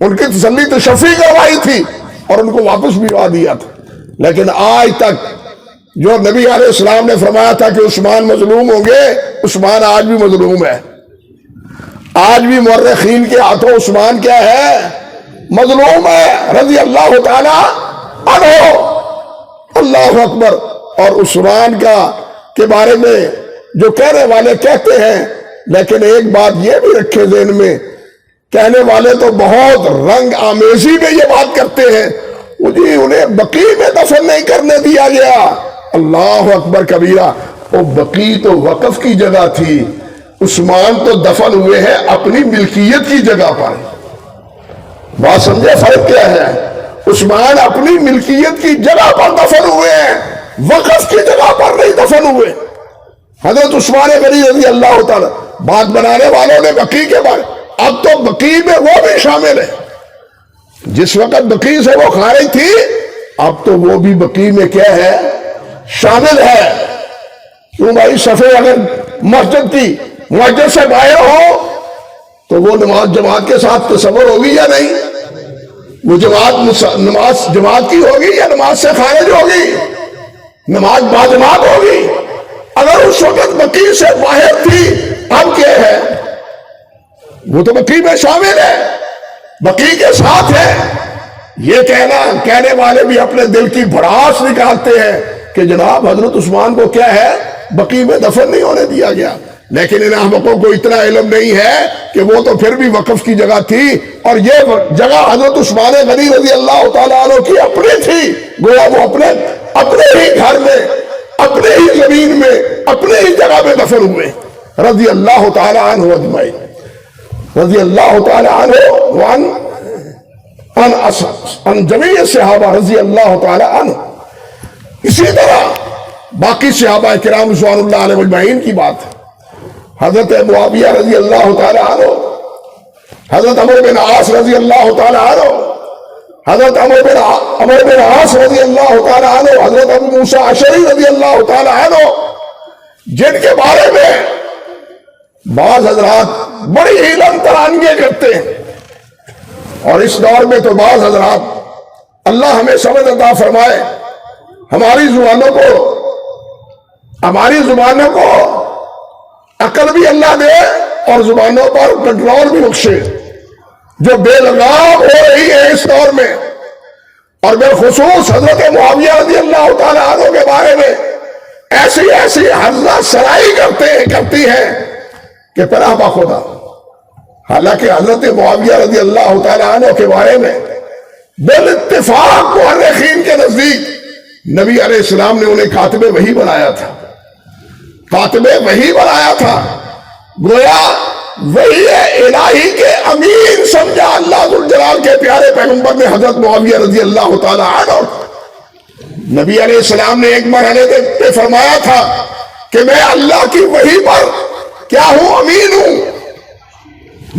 [SPEAKER 1] ان کی تسلی تشفی کروائی تھی اور ان کو واپس بھجوا دیا تھا۔ لیکن آج تک جو نبی علیہ السلام نے فرمایا تھا کہ عثمان مظلوم ہوں گے، عثمان آج بھی مظلوم ہے، آج بھی مورخین کے ہاتھوں عثمان کیا ہے؟ مظلوم ہے رضی اللہ تعالی عنہ۔ اللہ اکبر۔ اور عثمان کے بارے میں جو کہنے والے کہتے ہیں، لیکن ایک بات یہ بھی رکھے ذہن میں، کہنے والے تو بہت رنگ آمیزی میں یہ بات کرتے ہیں، جی انہیں بقیع میں دفن نہیں کرنے دیا گیا۔ اللہ اکبر کبیرہ۔ وہ بقیع تو وقف کی جگہ تھی، عثمان تو دفن ہوئے ہیں اپنی ملکیت کی جگہ پر۔ بات سمجھے فرق کیا ہے؟ عثمان اپنی ملکیت کی جگہ پر دفن ہوئے ہیں، وقف کی جگہ پر نہیں دفن ہوئے۔ حضرت عثمان غنی رضی اللہ تعالیٰ، بات بنانے والوں نے بقیع کے بارے، اب تو بقیع میں وہ بھی شامل ہے۔ جس وقت بقیع سے وہ خارج تھی، اب تو وہ بھی بقیع میں کیا ہے؟ شامل ہے۔ کیوں بھائی؟ صفے اگر مسجد کی مسجد سے باہر ہو تو وہ نماز جماعت کے ساتھ تصور ہوگی یا نہیں؟ وہ نماز جماعت کی ہوگی یا نماز سے خارج ہوگی؟ نماز باجماعت ہوگی۔
[SPEAKER 2] اگر اس وقت بقیع سے باہر تھی، اب کیا ہے؟ وہ تو بقیع میں شامل ہے، بقیع کے ساتھ ہے۔ یہ کہنے والے بھی اپنے دل کی بھڑاس نکالتے ہیں کہ جناب حضرت عثمان کو کیا ہے، بقیع میں دفن نہیں ہونے دیا گیا، لیکن ان احمقوں کو اتنا علم نہیں ہے کہ وہ تو پھر بھی وقف کی جگہ تھی، اور یہ جگہ حضرت عثمان غنی رضی اللہ تعالیٰ عنہ کی اپنی تھی، گویا وہ اپنے ہی گھر میں، اپنے ہی زمین میں، اپنے ہی جگہ میں دفن ہوئے، رضی اللہ تعالیٰ عنہ اجمعین، رضی اللہ تعالیٰ عنہ ان جمیع صحابہ رضی اللہ تعالیٰ عنہ۔ اسی طرح باقی صحابہ کرام رضوان اللہ علیہ اجمعین کی بات ہے۔ حضرت معاویہ رضی اللہ تعالیٰ عنہ، حضرت عمرو بن عاص رضی اللہ تعالیٰ عنہ، حضرت عمرو بن عاص رضی اللہ تعالیٰ عنہ، حضرت ابو موسیٰ اشعری رضی اللہ تعالیٰ عنہ، جن کے بارے میں بعض حضرات بڑی علم ترانیاں کرتے ہیں، اور اس دور میں تو بعض حضرات اللہ ہمیں سمجھ عطا فرمائے، ہماری زبانوں کو عقل بھی اللہ دے اور زبانوں پر کنٹرول بھی بخشے، جو بے لگام ہو رہی ہے اس دور میں، اور بالخصوص حضرت معاویہ رضی اللہ تعالیٰ عنہ کے بارے میں ایسی حضرت سرائی کرتی ہے کہ پناہ با خدا۔ حالانکہ حضرت معاویہ رضی اللہ تعالیٰ عنہ کے بارے میں بالاتفاق مورخین کے نزدیک نبی علیہ السلام نے انہیں کاتب وحی بنایا تھا، کاتب وحی بنایا تھا، گویا وحی الہی کے امین سمجھا اللہ ذوالجلال کے پیارے پیغمبر نے حضرت معاویہ رضی اللہ تعالیٰ عنہ۔ نبی علیہ السلام نے ایک مرحلے پہ فرمایا تھا کہ میں اللہ کی وحی پر کیا ہوں؟ امین ہوں،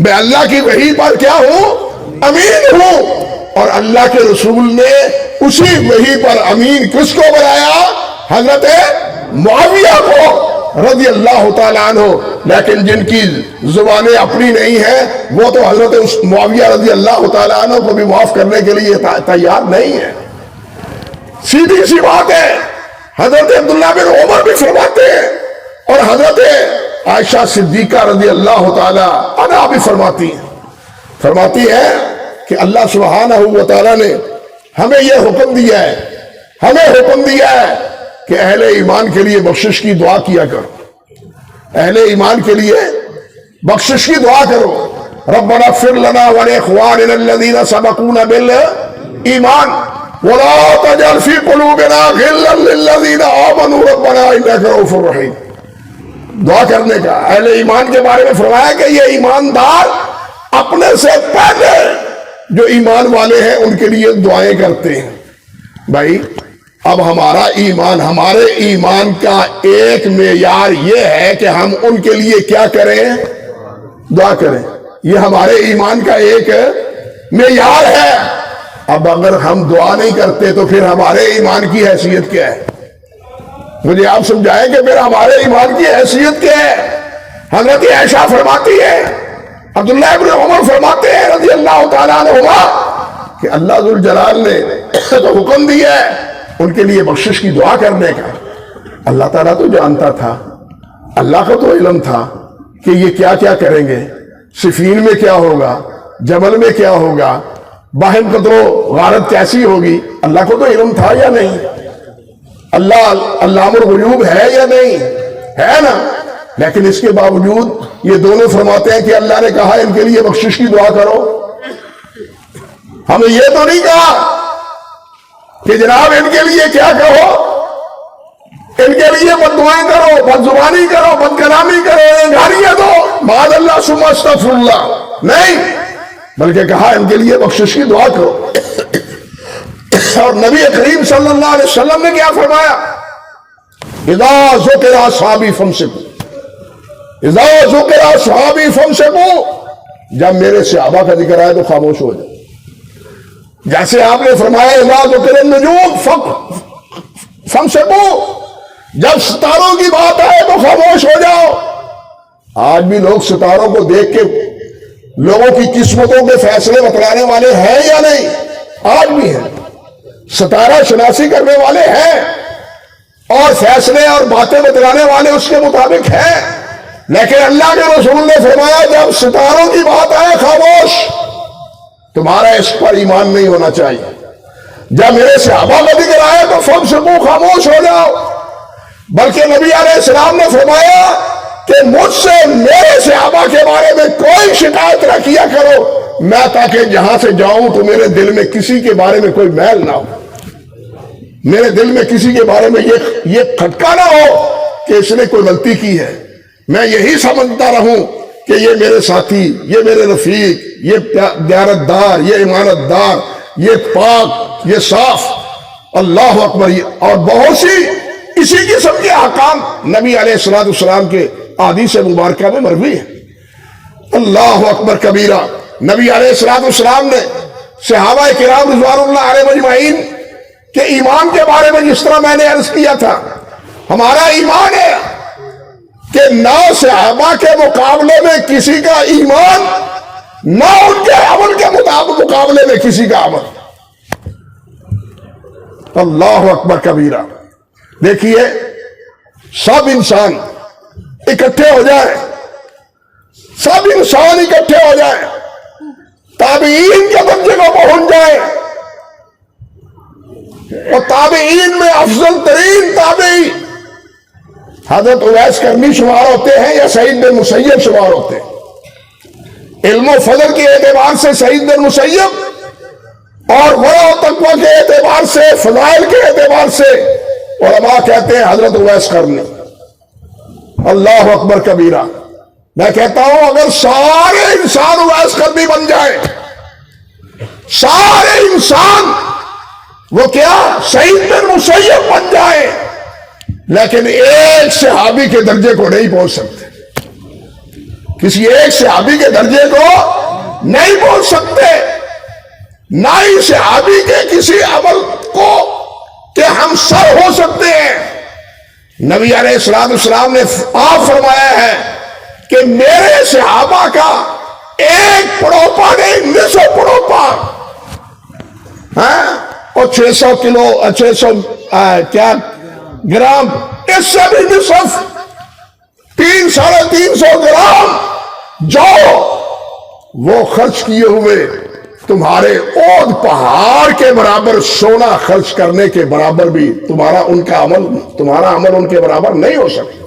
[SPEAKER 2] میں اللہ کی وحی پر کیا ہوں؟ امین ہوں۔ اور اللہ کے رسول نے اسی وحی پر امین کس کو بنایا؟ حضرت معاویہ کو رضی اللہ تعالیٰ عنہ۔ لیکن جن کی زبانیں اپنی نہیں ہیں وہ تو حضرت معاویہ رضی اللہ تعالیٰ عنہ کو بھی معاف کرنے کے لیے تیار نہیں ہے۔ سیدھی سی بات ہے، حضرت عبداللہ بن عمر بھی فرماتے ہیں، اور حضرت عائشہ صدیقہ رضی اللہ تعالیٰ عنہا بھی فرماتی ہے کہ اللہ سبحانہ و تعالیٰ نے ہمیں یہ حکم دیا ہے کہ اہل ایمان کے لیے بخشش کی دعا کیا کرو، اہل ایمان کے لیے بخشش کی دعا کرو۔ ربنا اغفر لنا ولاخواننا الذین سبقونا بالایمان ولا تجعل فی قلوبنا غلا للذین آمنوا ربنا انک رؤوف رحیم۔ دعا کرنے کا اہل ایمان کے بارے میں فرمایا کہ یہ ایماندار اپنے سے پہلے جو ایمان والے ہیں ان کے لیے دعائیں کرتے ہیں۔ بھائی اب ہمارے ایمان کا ایک معیار یہ ہے کہ ہم ان کے لیے کیا کریں؟ دعا کریں، یہ ہمارے ایمان کا ایک معیار ہے۔ اب اگر ہم دعا نہیں کرتے تو پھر ہمارے ایمان کی حیثیت کیا ہے؟ مجھے آپ سمجھائیں کہ پھر ہمارے ایمان کی حیثیت کیا ہے؟ حضرت عائشہ فرماتی ہے، عبداللہ ابن عمر فرماتے ہیں رضی اللہ تعالیٰ عنہما کہ اللہ ذوالجلال نے تو حکم دیا ہے ان کے لیے بخشش کی دعا کرنے کا۔ اللہ تعالیٰ تو جانتا تھا، اللہ کا تو علم تھا کہ یہ کیا کیا کریں گے، صفین میں کیا ہوگا، جبل میں کیا ہوگا، باہم قدر و غارت کیسی ہوگی، اللہ کو تو علم تھا یا نہیں؟ اللہ علام الغیوب ہے یا نہیں؟ ہے نا؟ لیکن اس کے باوجود یہ دونوں فرماتے ہیں کہ اللہ نے کہا ان کے لیے بخشش کی دعا کرو۔ ہمیں یہ تو نہیں کہا کہ جناب ان کے لیے کیا کہو، ان کے لیے بد دعائیں کرو، بد زبانی کرو، بد کلامی کرو، گالیاں دو، معاذ اللہ ثم استغفر اللہ، نہیں، بلکہ کہا ان کے لیے بخشش کی دعا کرو۔ اور نبی کریم صلی اللہ علیہ وسلم نے کیا فرمایا؟ اذا ذکر اصحابی فامسکوا، اذا ذکر اصحابی فامسکوا، جب میرے صحابہ کا ذکر آئے تو خاموش ہو جائے۔ جیسے آپ نے فرمایا اذا ذکر النجوم فامسکوا، جب ستاروں کی بات آئے تو خاموش ہو جاؤ۔ آج بھی لوگ ستاروں کو دیکھ کے لوگوں کی قسمتوں کے فیصلے بتلانے والے ہیں یا نہیں؟ آج بھی ہیں، ستارہ شناسی کرنے والے ہیں، اور فیصلے اور باتیں بتلانے والے اس کے مطابق ہیں، لیکن اللہ کے رسول نے فرمایا جب ستاروں کی بات آئے خاموش، تمہارا اس پر ایمان نہیں ہونا چاہیے۔ جب میرے صحابہ کا ذکر آئے تو فَامْسِكُوا، خاموش ہو جاؤ۔ بلکہ نبی علیہ السلام نے فرمایا کہ مجھ سے میرے صحابہ کے بارے میں کوئی شکایت نہ کیا کرو، میں تاکہ جہاں سے جاؤں تو میرے دل میں کسی کے بارے میں کوئی میل نہ ہو، میرے دل میں کسی کے بارے میں یہ کھٹکا نہ ہو کہ اس نے کوئی غلطی کی ہے، میں یہی سمجھتا رہوں کہ یہ میرے ساتھی، یہ میرے رفیق، یہ دیانت دار، یہ امانت دار، یہ پاک، یہ صاف، اللہ اکبر۔ اور بہت سی اسی قسم کے احکام نبی علیہ السلام کے احادیث مبارکہ میں مروی ہے۔ اللہ اکبر کبیرہ۔ نبی علیہ السلام نے صحابہ کرام رضوان اللہ علیہ مجمعین کے ایمان کے بارے میں جس طرح میں نے عرض کیا تھا، ہمارا ایمان ہے کہ نہ صحابہ کے مقابلے میں کسی کا ایمان، نہ ان کے عمل کے مقابلے میں کسی کا عمل۔ اللہ اکبر کبیرہ۔ دیکھیے سب انسان اکٹھے ہو جائیں، سب انسان اکٹھے ہو جائیں، تابعین کے درجے کو پہنچ جائیں، اور تابعین میں افضل ترین تابعی حضرت اویس کرنی شمار ہوتے ہیں یا سعید بن مسیب شمار ہوتے ہیں۔ علم و فضل کے اعتبار سے سعید بن مسیب، اور ورع و تقویٰ کے اعتبار سے، فضائل کے اعتبار سے علماء کہتے ہیں حضرت اویس کرنی۔ اللہ اکبر کبیرہ۔ میں کہتا ہوں اگر سارے انسان اویس کرنی بن جائیں، سارے انسان وہ کیا سعید بن مسیب بن جائیں، لیکن ایک صحابی کے درجے کو نہیں پہنچ سکتے، کسی ایک صحابی کے درجے کو نہیں پہنچ سکتے، نہ ہی صحابی کے کسی عمل کو کہ ہم سر ہو سکتے ہیں۔ نبی علیہ السلام نے آپ فرمایا ہے کہ میرے صحابہ کا ایک پڑوپا نہیں، 900 پڑوپا، اور 600 کلو 600 کیا گرام، اس سے بھی نصف 300-350 گرام جو وہ خرچ کیے ہوئے تمہارے اود پہاڑ کے برابر سونا خرچ کرنے کے برابر بھی تمہارا عمل ان کے برابر نہیں ہو سکتا۔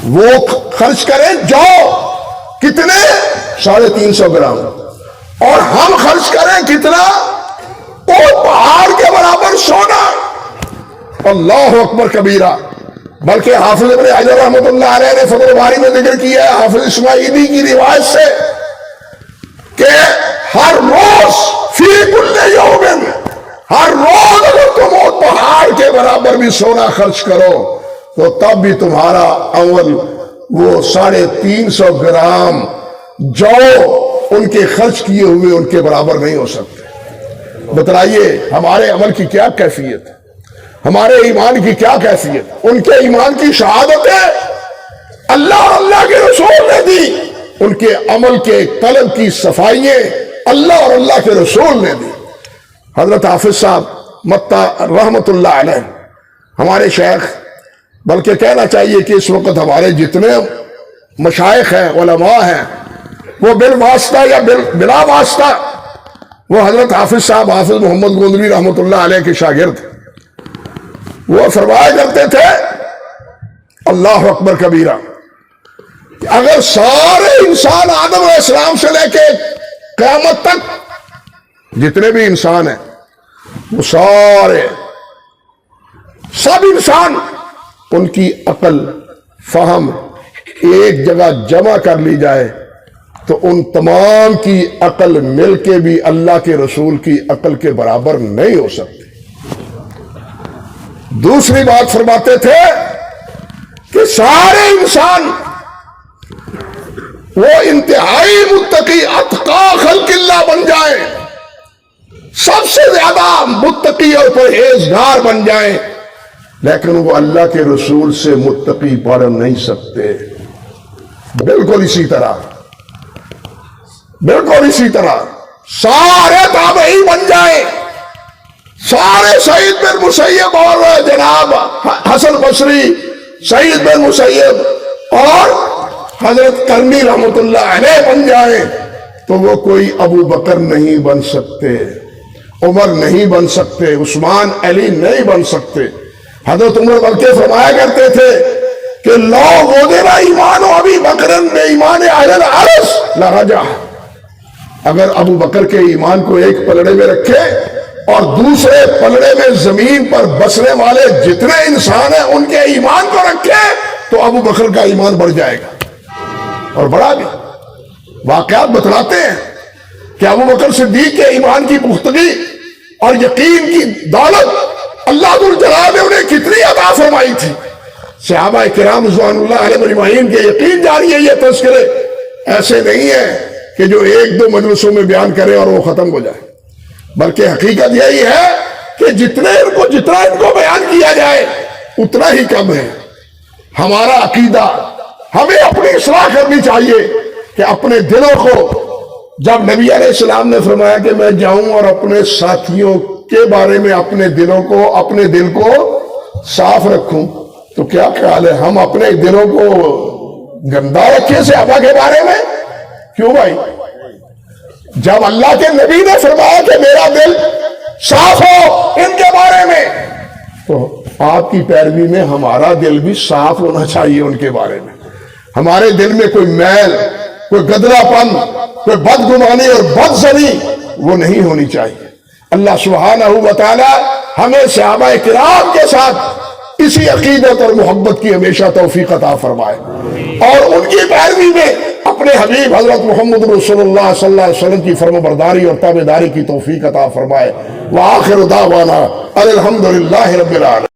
[SPEAKER 2] وہ خرچ کریں جو کتنے 350 گرام، اور ہم خرچ کریں کتنا اود پہاڑ کے برابر سونا۔ اللہ اکبر کبیرہ۔ بلکہ حافظ ابن حجر رحمۃ اللہ علیہ نے فتح الباری میں ذکر کیا ہے حافظ اسماعیلی کی روایت سے کہ ہر روز فی کل یوم، ہر روز اگر تم اود پہاڑ کے برابر بھی سونا خرچ کرو تو تب بھی تمہارا عمل وہ 350 گرام جو ان کے خرچ کیے ہوئے ان کے برابر نہیں ہو سکتے۔ بتلائیے ہمارے عمل کی کیا کیفیت ہے، ہمارے ایمان کی کیا کیفیت۔ ان کے ایمان کی شہادتیں اللہ اور اللہ کے رسول نے دی، ان کے عمل کے قلب کی صفائییں اللہ اور اللہ کے رسول نے دی۔ حضرت حافظ صاحب متا رحمت اللہ علیہ ہمارے شیخ، بلکہ کہنا چاہیے کہ اس وقت ہمارے جتنے مشائخ ہیں، علماء ہیں، وہ بالواسطہ یا بلا واسطہ وہ حضرت حافظ صاحب حافظ محمد گوندری رحمت اللہ علیہ کے شاگرد، وہ فرمایا کرتے تھے اللہ اکبر کبیرہ کہ اگر سارے انسان آدم علیہ السلام سے لے کے قیامت تک جتنے بھی انسان ہیں وہ سارے سب انسان ان کی عقل فہم ایک جگہ جمع کر لی جائے تو ان تمام کی عقل مل کے بھی اللہ کے رسول کی عقل کے برابر نہیں ہو سکتی۔ دوسری بات فرماتے تھے کہ سارے انسان وہ انتہائی متقی اتقا خلق اللہ بن جائیں، سب سے زیادہ متقی اور پرہیزگار بن جائیں، لیکن وہ اللہ کے رسول سے متقی بن نہیں سکتے۔ بالکل اسی طرح سارے تابعی بن جائیں، سارے سعید بن مسیب اور جناب حسن بصری، سعید بن مسیب اور حضرت کرنی رحمت اللہ علیہ بن جائیں تو وہ کوئی ابو بکر نہیں بن سکتے، عمر نہیں بن سکتے، عثمان علی نہیں بن سکتے۔ حضرت عمر بلکہ فرمایا کرتے تھے کہ لو وضع ایمان ابی بکر بے ایمان اہل الارض لرجع، اگر ابو بکر کے ایمان کو ایک پلڑے میں رکھے اور دوسرے پلڑے میں زمین پر بسنے والے جتنے انسان ہیں ان کے ایمان کو رکھے تو ابو بکر کا ایمان بڑھ جائے گا، اور بڑھا بھی۔ واقعات بتلاتے ہیں کہ ابو بکر صدیق کے ایمان کی پختگی اور یقین کی دولت اللہ ذوالجلال نے انہیں کتنی عطا فرمائی تھی۔ صحابہ کرام رضوان اللہ علیہ مجمعین کے یقین جاری ہے، یہ تذکرے ایسے نہیں ہیں کہ جو ایک دو مجلسوں میں بیان کرے اور وہ ختم ہو جائے، بلکہ حقیقت یہی ہے کہ جتنا ان کو بیان کیا جائے اتنا ہی کم ہے۔ ہمارا عقیدہ، ہمیں اپنی اصلاح کرنی چاہیے کہ اپنے دلوں کو، جب نبی علیہ السلام نے فرمایا کہ میں جاؤں اور اپنے ساتھیوں کے بارے میں اپنے دل کو صاف رکھوں، تو کیا خیال ہے ہم اپنے دلوں کو گندا رکھے صحابہ کے بارے میں؟ کیوں بھائی؟ جب اللہ کے نبی نے فرمایا کہ میرا دل صاف ہو ان کے بارے میں، تو آپ کی پیروی میں ہمارا دل بھی صاف ہونا چاہیے ان کے بارے میں۔ ہمارے دل میں کوئی میل، کوئی گدلا پن، کوئی بدگمانی اور بدزنی وہ نہیں ہونی چاہیے۔ اللہ سبحانہ و تعالی ہمیں صحابہ کرام کے ساتھ اسی عقیدت اور محبت کی ہمیشہ توفیق عطا فرمائے، اور ان کی پیروی میں اپنے حبیب حضرت محمد رسول اللہ صلی اللہ علیہ وسلم کی فرمانبرداری اور تابعداری کی توفیق عطا فرمائے۔ وآخر دعوانا الحمدللہ رب العالمین۔